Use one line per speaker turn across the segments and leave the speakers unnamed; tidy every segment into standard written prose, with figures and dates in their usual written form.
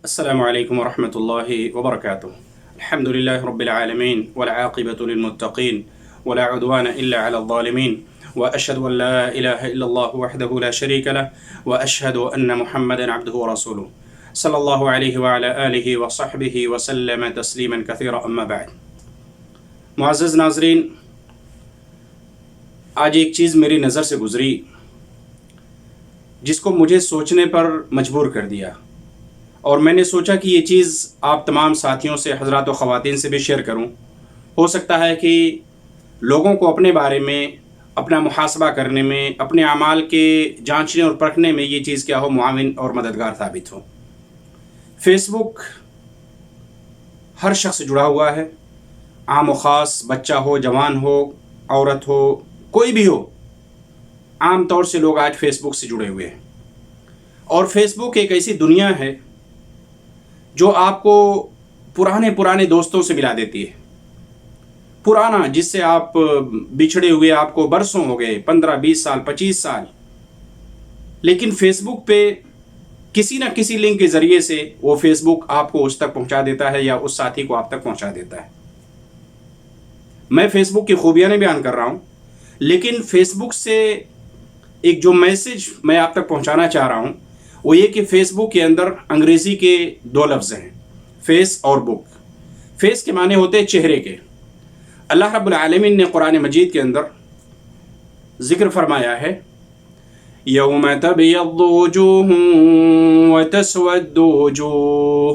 السلام عليكم ورحمة الله وبركاته. الحمد لله رب العالمين والعاقبة للمتقين ولا عدوان إلا على الظالمين وأشهد أن لا إله إلا الله وحده لا شريك له وأشهد أن محمدا عبده ورسوله صلى الله عليه وعلى آله وصحبه وسلم تسليما كثيرا أما بعد. معزز ناظرین، آج ایک چیز میری نظر سے گزری جس کو مجھے سوچنے پر مجبور کر دیا، اور میں نے سوچا کہ یہ چیز آپ تمام ساتھیوں سے، حضرات و خواتین سے بھی شیئر کروں. ہو سکتا ہے کہ لوگوں کو اپنے بارے میں، اپنا محاسبہ کرنے میں، اپنے اعمال کے جانچنے اور پرکھنے میں یہ چیز کیا ہو، معاون اور مددگار ثابت ہو. فیس بک ہر شخص جڑا ہوا ہے، عام و خاص، بچہ ہو، جوان ہو، عورت ہو، کوئی بھی ہو. عام طور سے لوگ آج فیس بک سے جڑے ہوئے ہیں، اور فیس بک ایک ایسی دنیا ہے جو آپ کو پرانے دوستوں سے ملا دیتی ہے. پرانا جس سے آپ بچھڑے ہوئے آپ کو برسوں ہو گئے، 15-20 سال، 25 سال، لیکن فیس بک پہ کسی نہ کسی لنک کے ذریعے سے وہ فیس بک آپ کو اس تک پہنچا دیتا ہے یا اس ساتھی کو آپ تک پہنچا دیتا ہے. میں فیس بک کی خوبیاں نہیں بیان کر رہا ہوں، لیکن فیس بک سے ایک جو میسج میں آپ تک پہنچانا چاہ رہا ہوں وہ یہ کہ فیس بک کے اندر انگریزی کے 2 لفظ ہیں، فیس اور بک. فیس کے معنی ہوتے ہیں چہرے کے. اللہ رب العالمین نے قرآن مجید کے اندر ذکر فرمایا ہے، یوم تبیض وجوہ وتسود وجوہ.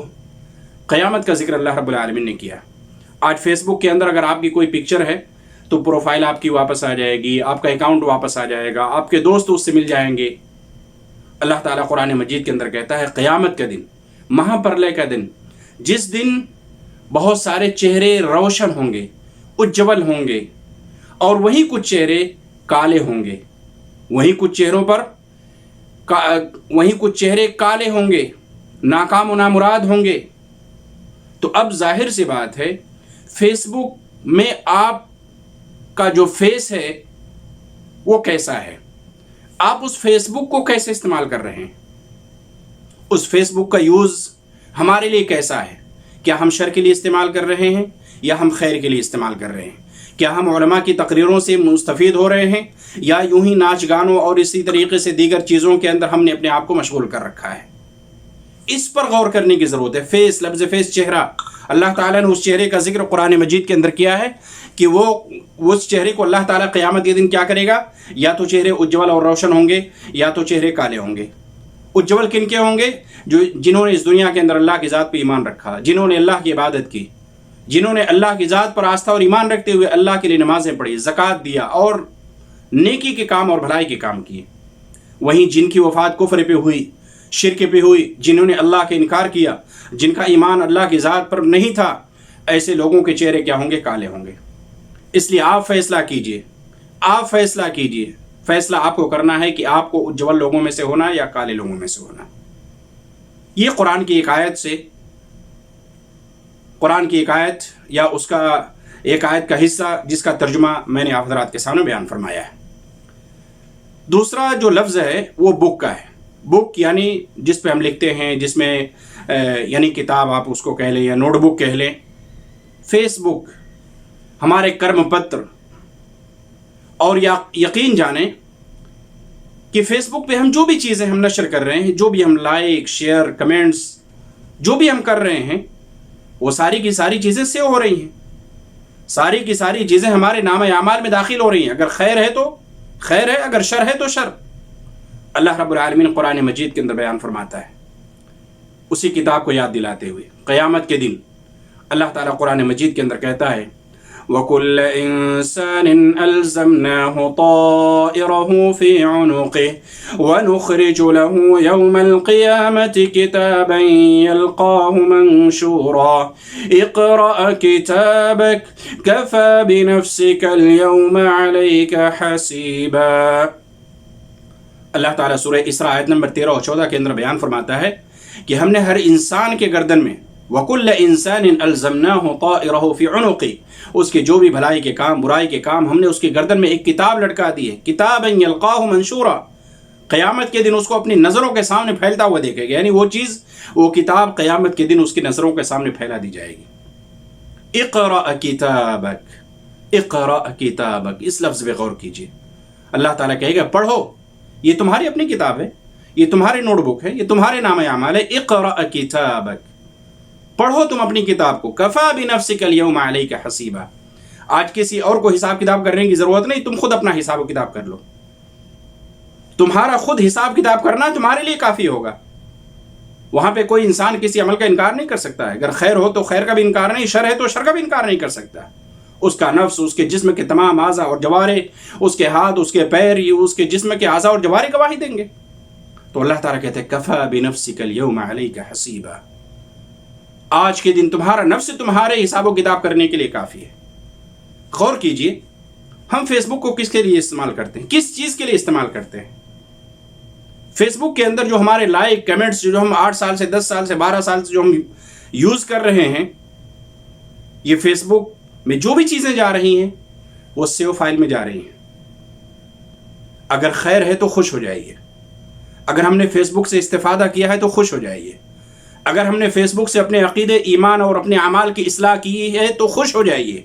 قیامت کا ذکر اللہ رب العالمین نے کیا. آج فیس بک کے اندر اگر آپ کی کوئی پکچر ہے تو پروفائل آپ کی واپس آ جائے گی، آپ کا اکاؤنٹ واپس آ جائے گا، آپ کے دوست اس سے مل جائیں گے. اللہ تعالیٰ قرآن مجید کے اندر کہتا ہے قیامت کا دن، مہا پرلے کا دن، جس دن بہت سارے چہرے روشن ہوں گے، اجول ہوں گے، اور وہیں کچھ چہرے کالے ہوں گے. وہیں کچھ چہرے کالے ہوں گے، ناکام و نامراد ہوں گے. تو اب ظاہر سی بات ہے، فیس بک میں آپ کا جو فیس ہے وہ کیسا ہے، آپ اس فیس بک کو کیسے استعمال کر رہے ہیں، اس فیس بک کا یوز ہمارے لیے کیسا ہے. کیا ہم شر کے لیے استعمال کر رہے ہیں یا ہم خیر کے لیے استعمال کر رہے ہیں؟ کیا ہم علماء کی تقریروں سے مستفید ہو رہے ہیں یا یوں ہی ناچ گانوں اور اسی طریقے سے دیگر چیزوں کے اندر ہم نے اپنے آپ کو مشغول کر رکھا ہے؟ اس پر غور کرنے کی ضرورت ہے. فیس، لفظ فیس، چہرہ، اللہ تعالیٰ نے اس چہرے کا ذکر قرآن مجید کے اندر کیا ہے کہ وہ اس چہرے کو اللہ تعالیٰ قیامت کے دن کیا کرے گا. یا تو چہرے اجول اور روشن ہوں گے یا تو چہرے کالے ہوں گے. اجول کن کے ہوں گے؟ جنہوں نے اس دنیا کے اندر اللہ کی ذات پہ ایمان رکھا، جنہوں نے اللہ کی عبادت کی، جنہوں نے اللہ کی ذات پر آستھا اور ایمان رکھتے ہوئے اللہ کے لیے نمازیں پڑھی، زکوٰۃ دیا اور نیکی کے کام اور بھلائی کے کام کیے. وہیں جن کی وفات کفر پہ ہوئی، شرک پہ ہوئی، جنہوں نے اللہ کا انکار کیا، جن کا ایمان اللہ کی ذات پر نہیں تھا، ایسے لوگوں کے چہرے کیا ہوں گے؟ کالے ہوں گے. اس لیے آپ فیصلہ کیجئے، آپ فیصلہ کیجئے. فیصلہ آپ کو کرنا ہے کہ آپ کو اجول لوگوں میں سے ہونا یا کالے لوگوں میں سے ہونا. یہ قرآن کی ایک آیت یا اس کا ایک آیت کا حصہ جس کا ترجمہ میں نے آپ حضرات کے سامنے بیان فرمایا ہے. دوسرا جو لفظ ہے وہ بک کا ہے. بک یعنی جس پہ ہم لکھتے ہیں، جس میں یعنی کتاب آپ اس کو کہہ لیں یا نوٹ بک کہہ لیں. فیس بک ہمارے کرم پتر، اور یقین جانیں کہ فیس بک پہ ہم جو بھی چیزیں ہم نشر کر رہے ہیں، جو بھی ہم لائک، شیئر، کمنٹس جو بھی ہم کر رہے ہیں، وہ ساری کی ساری چیزیں سیو ہو رہی ہیں. ساری کی ساری چیزیں ہمارے نام اعمال میں داخل ہو رہی ہیں. اگر خیر ہے تو خیر ہے، اگر شر ہے تو شر. اللہ رب العالمین قرآن مجید کے اندر بیان فرماتا ہے، اسی کتاب کو یاد دلاتے ہوئے. قیامت کے دن اللہ تعالیٰ قرآن مجید کے اندر کہتا ہے وَكُلَّ إِنسَانٍ أَلْزَمْنَاهُ طَائِرَهُ فِي عُنُقِهِ وَنُخْرِجُ لَهُ يَوْمَ الْقِيَامَةِ كِتَابًا يَلْقَاهُ مَنشُورًا اقْرَأْ كِتَابَكَ كَفَى بِنَفْسِكَ الْيَوْمَ عَلَيْكَ حَسِيبًا. اللہ تعالیٰ سورہ اسراء آیت نمبر 13 اور 14 کے اندر بیان فرماتا ہے کہ ہم نے ہر انسان کے گردن میں وَكُلَّ إِنسَانٍ أَلْزَمْنَاهُ طَائِرَهُ فِي عُنُقِهِ، اس کے جو بھی بھلائی کے کام، برائی کے کام، ہم نے اس کے گردن میں ایک کتاب لٹکا دی ہے. کتابًا يَلْقَاهُ مَنشُورًا، قیامت کے دن اس کو اپنی نظروں کے سامنے پھیلتا ہوا دیکھے گا، یعنی وہ چیز، وہ کتاب قیامت کے دن اس کی نظروں کے سامنے پھیلا دی جائے گی۔ اقرأ کتابک، اقرأ کتابک، اس لفظ پہ غور کیجیے۔ اللہ تعالیٰ کہے گا پڑھو، یہ تمہاری اپنی کتاب ہے، یہ تمہاری نوٹ بک ہے، یہ تمہارے نام اعمال ہے۔ اقرأ کتابک، پڑھو تم اپنی کتاب کو۔ کفا بنفسک الیوم علیک حسیبا، آج کسی اور کو حساب کتاب کرنے کی ضرورت نہیں، تم خود اپنا حساب و کتاب کر لو۔ تمہارا خود حساب کتاب کرنا تمہارے لیے کافی ہوگا۔ وہاں پہ کوئی انسان کسی عمل کا انکار نہیں کر سکتا ہے۔ اگر خیر ہو تو خیر کا بھی انکار نہیں، شر ہے تو شر کا بھی انکار نہیں کر سکتا۔ اس کا نفس، اس کے جسم کے تمام اعضاء اور جوارے، اس کے ہاتھ، اس کے پیر، اس کے جسم کے اعضاء اور جوارے گواہی دیں گے۔ تو اللہ تعالیٰ کہتے ہیں کفا بنفسک الیوم علیک حسیبا، آج کے دن تمہارا نفس تمہارے حساب و کتاب کرنے کے لیے کافی ہے۔ غور کیجئے، ہم فیس بک کو کس کے لیے استعمال کرتے ہیں، کس چیز کے لیے استعمال کرتے ہیں؟ فیس بک کے اندر جو ہمارے لائک، کمنٹس، جو ہم 8 سال سے 10 سال سے 12 سال سے جو ہم یوز کر رہے ہیں، یہ فیس بک میں جو بھی چیزیں جا رہی ہیں وہ سیو فائل میں جا رہی ہیں۔ اگر خیر ہے تو خوش ہو جائیے، اگر ہم نے فیس بک سے استفادہ کیا ہے تو خوش ہو جائیے، اگر ہم نے فیس بک سے اپنے عقیدے، ایمان اور اپنے اعمال کی اصلاح کی ہے تو خوش ہو جائیے۔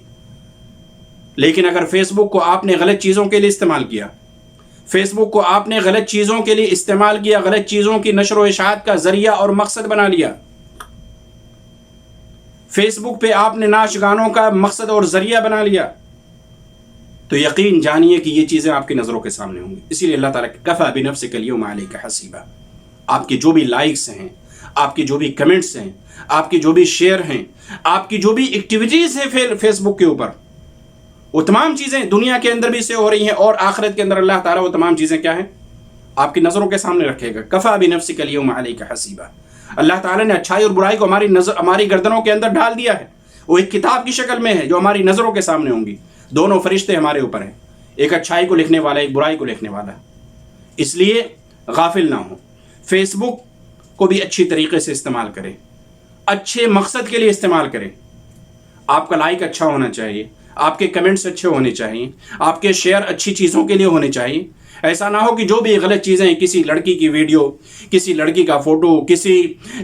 لیکن اگر فیس بک کو آپ نے غلط چیزوں کے لیے استعمال کیا، فیس بک کو آپ نے غلط چیزوں کے لیے استعمال کیا، غلط چیزوں کی نشر و اشاعت کا ذریعہ اور مقصد بنا لیا، فیس بک پہ آپ نے ناچ گانوں کا مقصد اور ذریعہ بنا لیا، تو یقین جانیے کہ یہ چیزیں آپ کی نظروں کے سامنے ہوں گی۔ اسی لیے اللہ تعالیٰ کفا بنفسک الیوم علیک حسیبا، آپ کی جو بھی لائکس ہیں، آپ کی جو بھی کمنٹس ہیں، آپ کی جو بھی شیئر ہیں، آپ کی جو بھی ایکٹیویٹیز ہیں فیس بک کے اوپر، وہ تمام چیزیں دنیا کے اندر بھی سے ہو رہی ہیں اور آخرت کے اندر اللہ تعالیٰ وہ تمام چیزیں کیا ہیں، آپ کی نظروں کے سامنے رکھے گا۔ کفا بنفسک الیوم علیک حسیبا، اللہ تعالیٰ نے اچھائی اور برائی کو ہماری گردنوں کے اندر ڈال دیا ہے، وہ ایک کتاب کی شکل میں ہے جو ہماری نظروں کے سامنے ہوں گی۔ دونوں فرشتے ہمارے اوپر ہیں، ایک اچھائی کو لکھنے والا، ایک برائی کو لکھنے والا۔ اس لیے غافل نہ ہو، فیس بک کو بھی اچھی طریقے سے استعمال کریں، اچھے مقصد کے لیے استعمال کریں۔ آپ کا لائک اچھا ہونا چاہیے، آپ کے کمنٹس اچھے ہونے چاہیے، آپ کے شیئر اچھی چیزوں کے لیے ہونے چاہیے۔ ایسا نہ ہو کہ جو بھی غلط چیزیں، کسی لڑکی کی ویڈیو، کسی لڑکی کا فوٹو،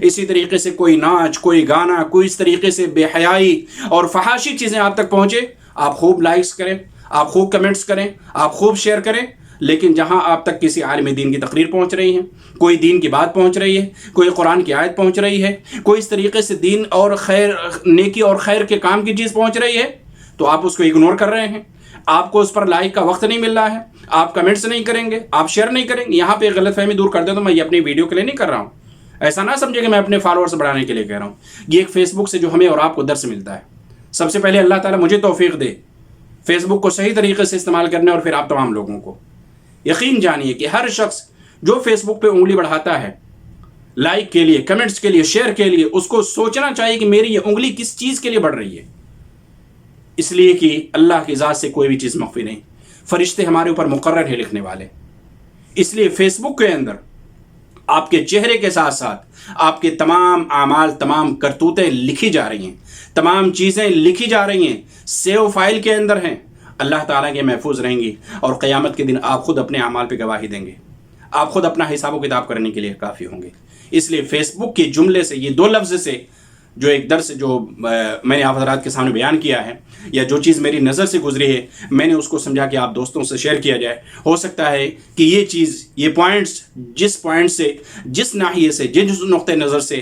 اسی طریقے سے کوئی ناچ، کوئی گانا، کوئی اس طریقے سے بے حیائی اور فحاشی چیزیں آپ تک پہنچے، آپ خوب لائکس کریں، آپ خوب کمنٹس کریں، آپ خوب شیئر کریں، لیکن جہاں آپ تک کسی عالم دین کی تقریر پہنچ رہی ہے، کوئی دین کی بات پہنچ رہی ہے، کوئی قرآن کی آیت پہنچ رہی ہے، کوئی اس طریقے سے دین اور خیر، نیکی اور خیر کے کام کی چیز پہنچ رہی ہے، تو آپ اس کو اگنور کر رہے ہیں، آپ کو اس پر لائک کا وقت نہیں مل رہا ہے، آپ کمنٹس نہیں کریں گے، آپ شیئر نہیں کریں گے۔ یہاں پہ غلط فہمی دور کر دیں تو میں یہ اپنی ویڈیو کے لیے نہیں کر رہا ہوں، ایسا نہ سمجھے کہ میں اپنے فالوورز بڑھانے کے لیے کہہ رہا ہوں۔ یہ ایک فیس بک سے جو ہمیں اور آپ کو درس ملتا ہے۔ سب سے پہلے اللہ تعالیٰ مجھے توفیق دے فیس بک کو صحیح طریقے سے استعمال کرنے، اور پھر آپ تمام لوگوں کو یقین جانیے کہ ہر شخص جو فیس بک پہ انگلی بڑھاتا ہے لائک کے لیے، کمنٹس کے لیے، شیئر کے لیے، اس کو سوچنا چاہیے کہ میری یہ انگلی کس چیز کے لیے بڑھ رہی ہے، اس لیے کہ اللہ کی ذات سے کوئی بھی چیز مخفی نہیں، فرشتے ہمارے اوپر مقرر ہیں لکھنے والے۔ اس لیے فیس بک کے اندر آپ کے چہرے کے ساتھ ساتھ آپ کے تمام اعمال، تمام کرتوتیں لکھی جا رہی ہیں، تمام چیزیں لکھی جا رہی ہیں، سیو فائل کے اندر ہیں، اللہ تعالیٰ کے محفوظ رہیں گی، اور قیامت کے دن آپ خود اپنے اعمال پہ گواہی دیں گے، آپ خود اپنا حساب و کتاب کرنے کے لیے کافی ہوں گے۔ اس لیے فیس بک کے جملے سے، یہ 2 لفظ سے جو ایک درس جو میں نے آپ حضرات کے سامنے بیان کیا ہے، یا جو چیز میری نظر سے گزری ہے، میں نے اس کو سمجھا کہ آپ دوستوں سے شیئر کیا جائے۔ ہو سکتا ہے کہ یہ چیز، یہ پوائنٹس، جس پوائنٹ سے، جس ناحیے سے، جس نقطۂ نظر سے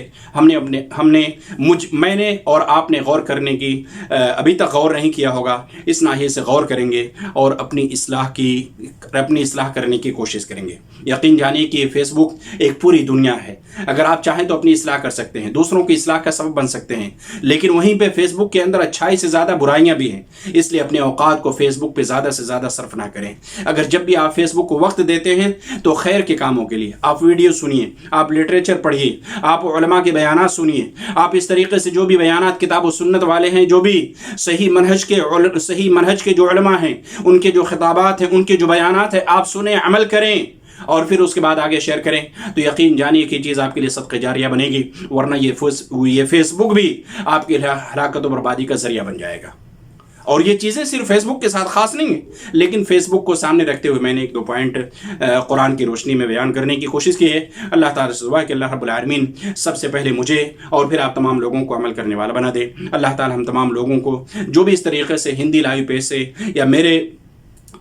میں نے اور آپ نے غور کرنے کی ابھی تک غور نہیں کیا ہوگا، اس ناحیے سے غور کریں گے اور اپنی اصلاح کرنے کی کوشش کریں گے۔ یقین جانیے کہ فیس بک ایک پوری دنیا ہے، اگر آپ چاہیں تو اپنی اصلاح کر سکتے ہیں، دوسروں کی اصلاح کا سبب بن سکتے ہیں، لیکن وہیں پہ فیس بک کے اندر اچھائی سے زیادہ برائیاں بھی ہیں۔ اس لیے اپنے اوقات کو فیس بک پہ زیادہ سے زیادہ صرف نہ کریں۔ اگر جب بھی آپ فیس بک کو وقت دیتے ہیں تو خیر کے کاموں کے لیے، آپ ویڈیو سنیے، آپ لٹریچر پڑھیے، آپ علماء کے بیانات سنیے، آپ اس طریقے سے جو بھی بیانات کتاب و سنت والے ہیں، جو بھی صحیح منہج کے جو علماء ہیں، ان کے جو خطابات ہیں، ان کے جو بیانات ہیں، آپ سنیں، عمل کریں، اور پھر اس کے بعد آگے شیئر کریں، تو یقین جانیے کہ یہ چیز آپ کے لیے صدقہ جاریہ بنے گی، ورنہ یہ فیس بک بھی آپ کی ہلاکت و بربادی کا ذریعہ بن جائے گا۔ اور یہ چیزیں صرف فیس بک کے ساتھ خاص نہیں ہیں، لیکن فیس بک کو سامنے رکھتے ہوئے میں نے ایک دو پوائنٹ قرآن کی روشنی میں بیان کرنے کی کوشش کی ہے۔ اللہ تعالیٰ سے دعا ہے کہ اللہ رب العالمین سب سے پہلے مجھے اور پھر آپ تمام لوگوں کو عمل کرنے والا بنا دے۔ اللہ تعالیٰ ہم تمام لوگوں کو جو بھی اس طریقے سے ہندی لائیو پیج سے یا میرے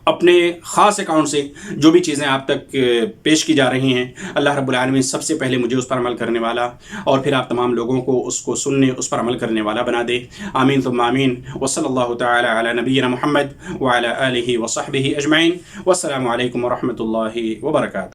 اپنے خاص اکاؤنٹ سے جو بھی چیزیں آپ تک پیش کی جا رہی ہیں، اللہ رب العالمین سب سے پہلے مجھے اس پر عمل کرنے والا اور پھر آپ تمام لوگوں کو اس کو سننے، اس پر عمل کرنے والا بنا دے۔ آمین ثم آمین۔ وصلی اللہ تعالی علی نبینا محمد وعلی آلہ وصحبہ اجمعین۔ والسلام علیکم ورحمۃ اللہ وبرکاتہ۔